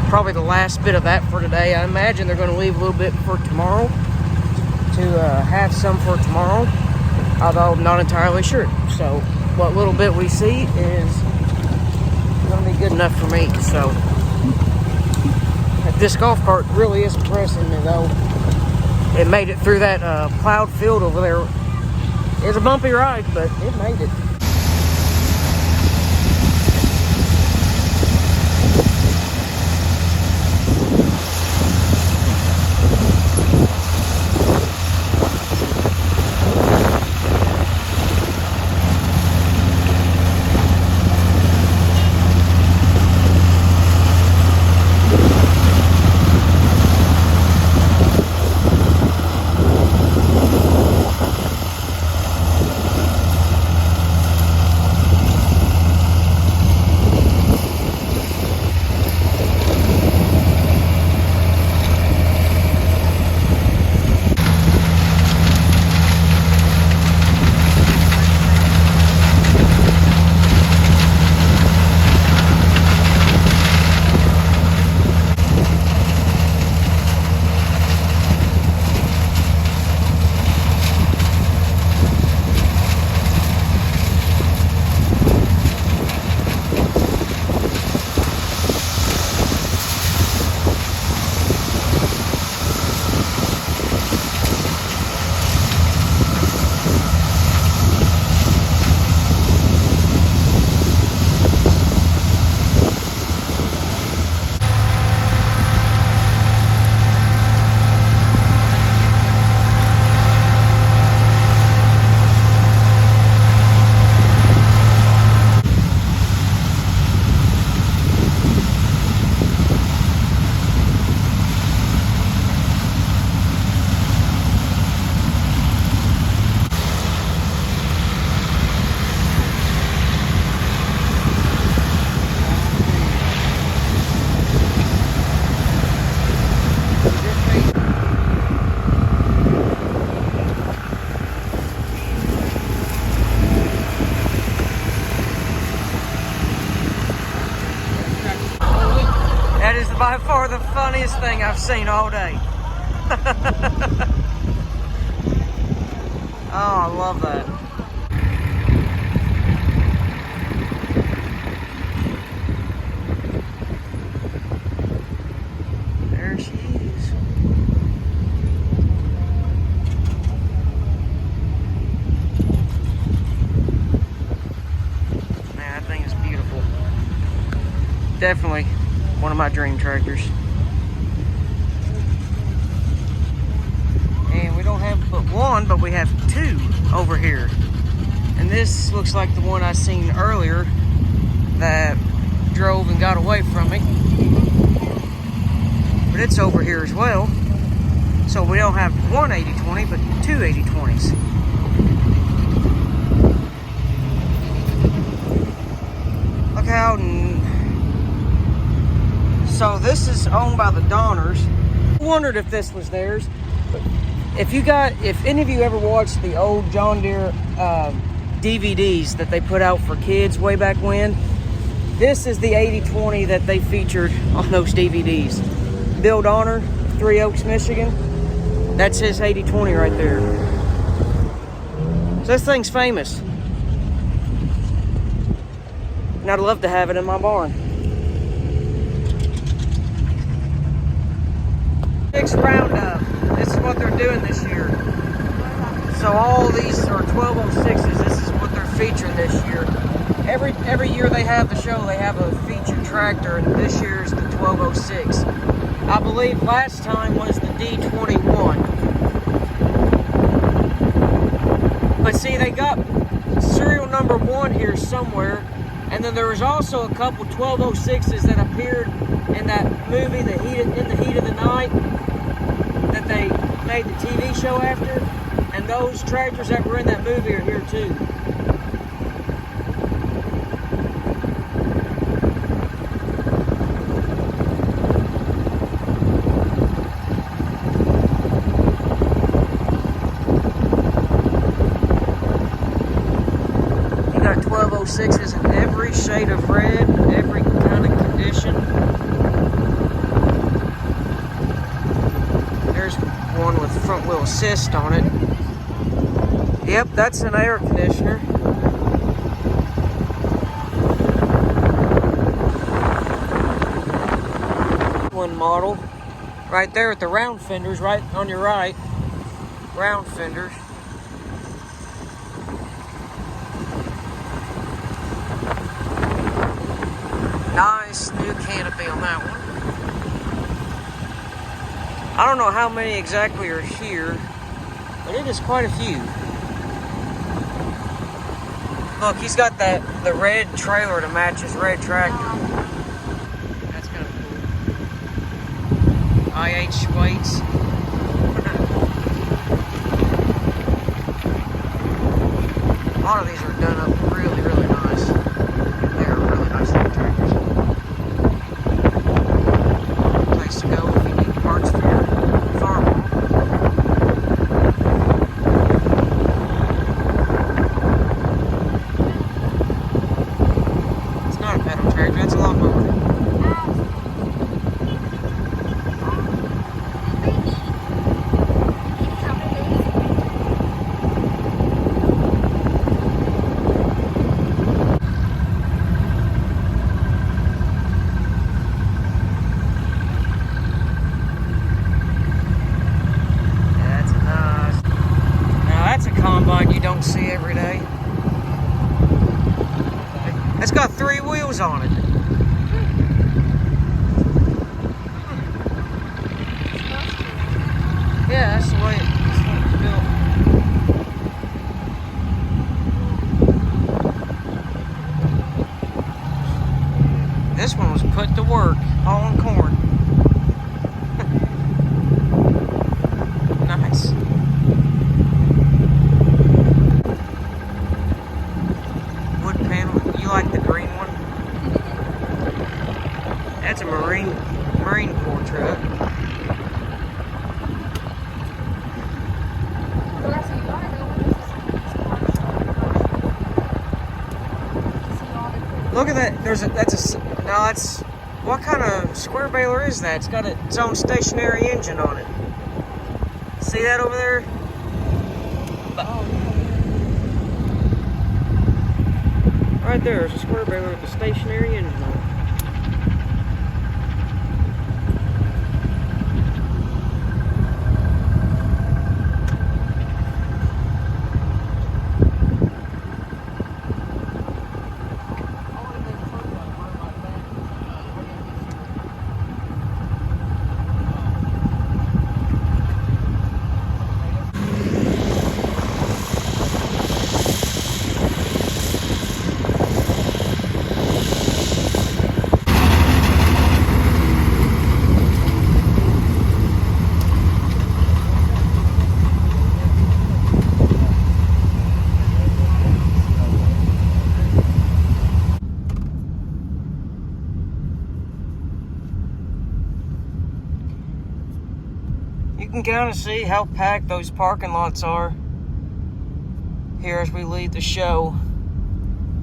Probably the last bit of that for today. I imagine they're gonna leave a little bit for tomorrow to have some for tomorrow, although I'm not entirely sure. So what little bit we see is gonna be good enough for me. So this golf cart really is impressing me, though. It made it through that plowed field over there. It was a bumpy ride, but it made it. By far the funniest thing I've seen all day. Oh, I love that. There she is. Man, that thing is beautiful. Definitely one of my dream tractors. And we don't have but one, but we have two over here. And this looks like the one I seen earlier that drove and got away from me. But it's over here as well. So we don't have one 80-20, but two 80-20s. Look how... So this is owned by the Donners. I wondered if this was theirs. But if any of you ever watched the old John Deere DVDs that they put out for kids way back when. This is the 8020 that they featured on those DVDs. Bill Donner, Three Oaks, Michigan. That's his 8020 right there. So this thing's famous. And I'd love to have it in my barn. 6 Roundup. This is what they're doing this year. So all these are 1206s. This is what they're featuring this year. Every year they have the show, they have a featured tractor, and this year's the 1206. I believe last time was the D21. But see, they got serial number 1 here somewhere, and then there was also a couple 1206s that appeared in that movie, In the Heat of the Night, that they made the TV show after, and those tractors that were in that movie are here too. You got 1206s in every shade of red, every kind of condition. There's one with front wheel assist on it. Yep, that's an air conditioner. One model right there with the round fenders, right on your right. Round fenders. Nice new canopy on that one. I don't know how many exactly are here, but it is quite a few. Look, he's got the red trailer to match his red tractor. That's kind of cool. IH weights. A lot of these are done up really, really nice. They are really nice little tractors. Place to go if you need parts for your farm. It's not a pedal tractor, that's a lawnmower. Combine you don't see every day. It's got 3 wheels on it. Yeah, that's the way it's built. This one was put to work hauling corn. Nice. You like the green one? That's a Marine Corps truck. Look at that. What kind of square baler is that? It's got its own stationary engine on it. See that over there? Right there's a square baler with a stationary engine on it. You can kind of see how packed those parking lots are. here as we leave the show.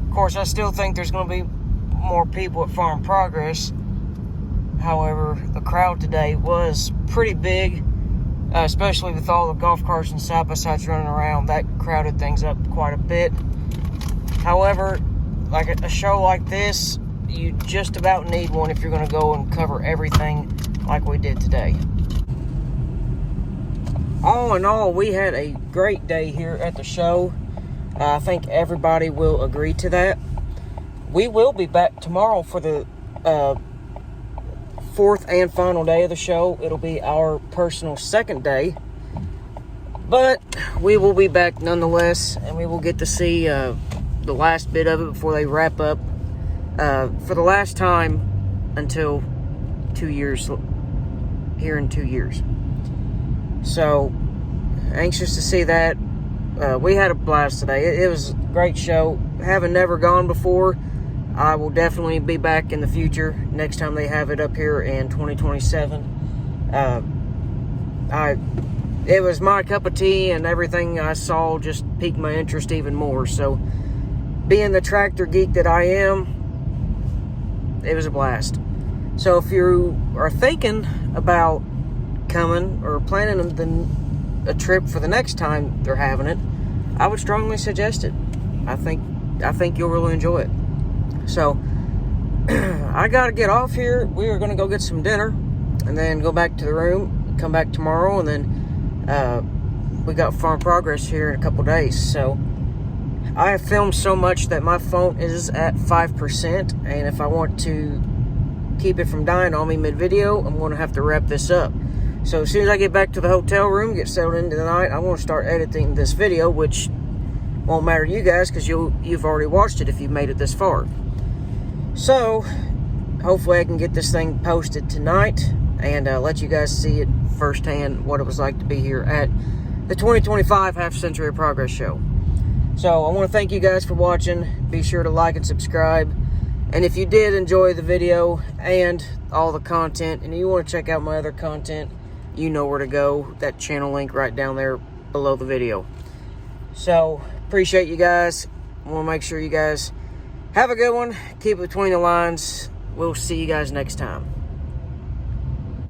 Of course, I still think there's going to be more people at Farm Progress. However, the crowd today was pretty big, especially with all the golf carts and side-by-sides running around. That crowded things up quite a bit. However, like a show like this, you just about need one if you're going to go and cover everything like we did today. All in all, we had a great day here at the show. I think everybody will agree to that. We will be back tomorrow for the fourth and final day of the show. It'll be our personal second day. But we will be back nonetheless, and we will get to see the last bit of it before they wrap up for the last time until 2 years, here in 2 years. So, anxious to see that. We had a blast today. It was a great show. Having never gone before, I will definitely be back in the future next time they have it up here in 2027. It was my cup of tea, and everything I saw just piqued my interest even more. So, being the tractor geek that I am, it was a blast. So if you are thinking about coming or planning a trip for the next time they're having it, I would strongly suggest it. I think you'll really enjoy it. So I gotta get off here. We are gonna go get some dinner and then go back to the room, come back tomorrow, and then we got Farm Progress here in a couple days. So I have filmed so much that my phone is at 5%, and if I want to keep it from dying on me mid-video, I'm going to have to wrap this up. So as soon as I get back to the hotel room, get settled into the night, I'm going to start editing this video, which won't matter to you guys because you've already watched it if you've made it this far. So hopefully I can get this thing posted tonight and let you guys see it firsthand, what it was like to be here at the 2025 Half Century of Progress show. So I want to thank you guys for watching. Be sure to like and subscribe. And if you did enjoy the video and all the content, and you want to check out my other content, you know where to go. That channel link right down there below the video. So appreciate you guys. I want to make sure you guys have a good one. Keep it between the lines. We'll see you guys next time.